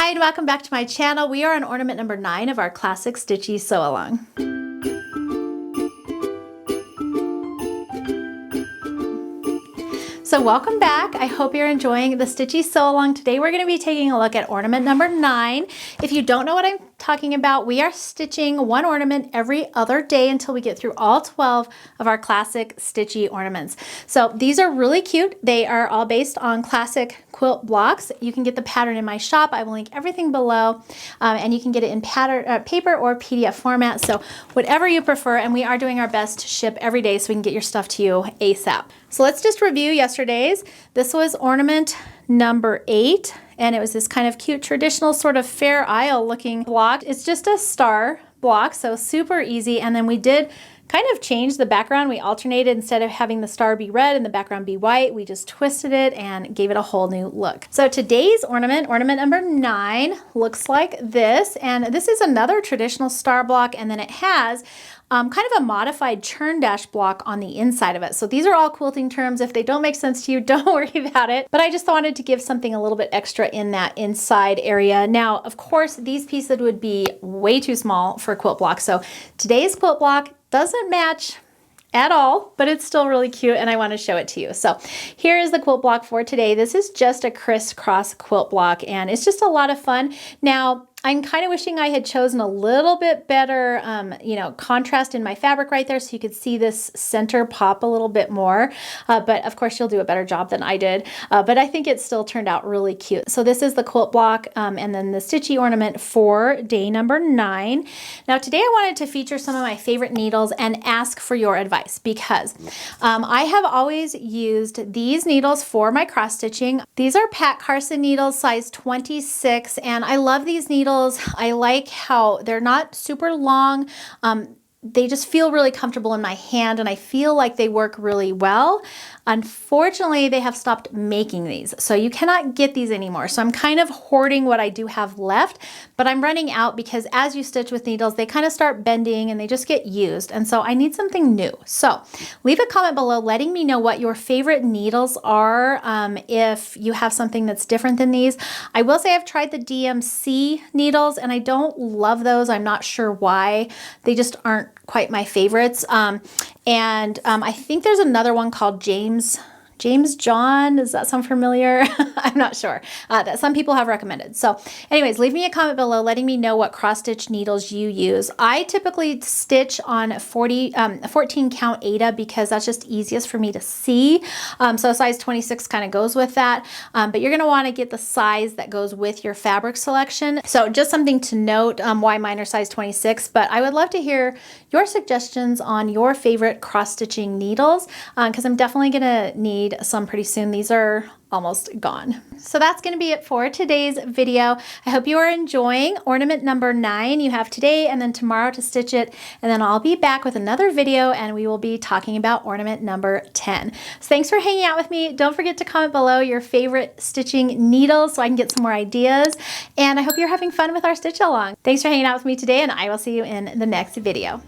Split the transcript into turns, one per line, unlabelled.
Hi and welcome back to my channel. We are on ornament number 9 of our classic stitchy sew-along. So welcome back. I hope you're enjoying the stitchy sew-along. Today we're going to be taking a look at ornament number 9. If you don't know what I'm talking about, we are stitching one ornament every other day until we get through all 12 of our classic stitchy ornaments. So these are really cute. They are all based on classic quilt blocks. You can get the pattern in my shop. I will link everything below, and you can get it in paper or PDF format. So whatever you prefer, and we are doing our best to ship every day so we can get your stuff to you ASAP. So let's just review yesterday's. This was ornament number 8, and it was this kind of cute traditional sort of Fair Isle looking block. It's just a star block, so super easy. And then we did kind of change the background. We alternated. Instead of having the star be red and the background be white, we just twisted it and gave it a whole new look. So today's ornament number 9, looks like this, and this is another traditional star block, and then it has kind of a modified churn dash block on the inside of it. So these are all quilting terms. If they don't make sense to you, don't worry about it. But I just wanted to give something a little bit extra in that inside area. Now, of course, these pieces would be way too small for a quilt block. So today's quilt block doesn't match at all, but it's still really cute and I want to show it to you. So here is the quilt block for today. This is just a crisscross quilt block and it's just a lot of fun. Now, I'm kind of wishing I had chosen a little bit better, contrast in my fabric right there so you could see this center pop a little bit more. But of course, you'll do a better job than I did. But I think it still turned out really cute. So this is the quilt block and then the stitchy ornament for day number 9. Now today I wanted to feature some of my favorite needles and ask for your advice because I have always used these needles for my cross stitching. These are Pat Carson needles, size 26, and I love these needles. I like how they're not super long. They just feel really comfortable in my hand and I feel like they work really well. Unfortunately, they have stopped making these, so you cannot get these anymore. So I'm kind of hoarding what I do have left, but I'm running out because as you stitch with needles, they kind of start bending and they just get used. And so I need something new. So leave a comment below letting me know what your favorite needles are if you have something that's different than these. I will say I've tried the DMC needles and I don't love those. I'm not sure why. They just aren't quite my favorites. I think there's another one called James John. Does that sound familiar? I'm not sure. That some people have recommended. So anyways, leave me a comment below letting me know what cross stitch needles you use. I typically stitch on 14 count Aida because that's just easiest for me to see. So size 26 kind of goes with that. But you're going to want to get the size that goes with your fabric selection. So just something to note why mine are size 26, but I would love to hear your suggestions on your favorite cross stitching needles because I'm definitely going to need some pretty soon. These are almost gone. So that's going to be it for today's video. I hope you are enjoying ornament number 9. You have today and then tomorrow to stitch it, and then I'll be back with another video and we will be talking about ornament number 10. So thanks for hanging out with me. Don't forget to comment below your favorite stitching needles so I can get some more ideas, and I hope you're having fun with our stitch along. Thanks for hanging out with me today and I will see you in the next video.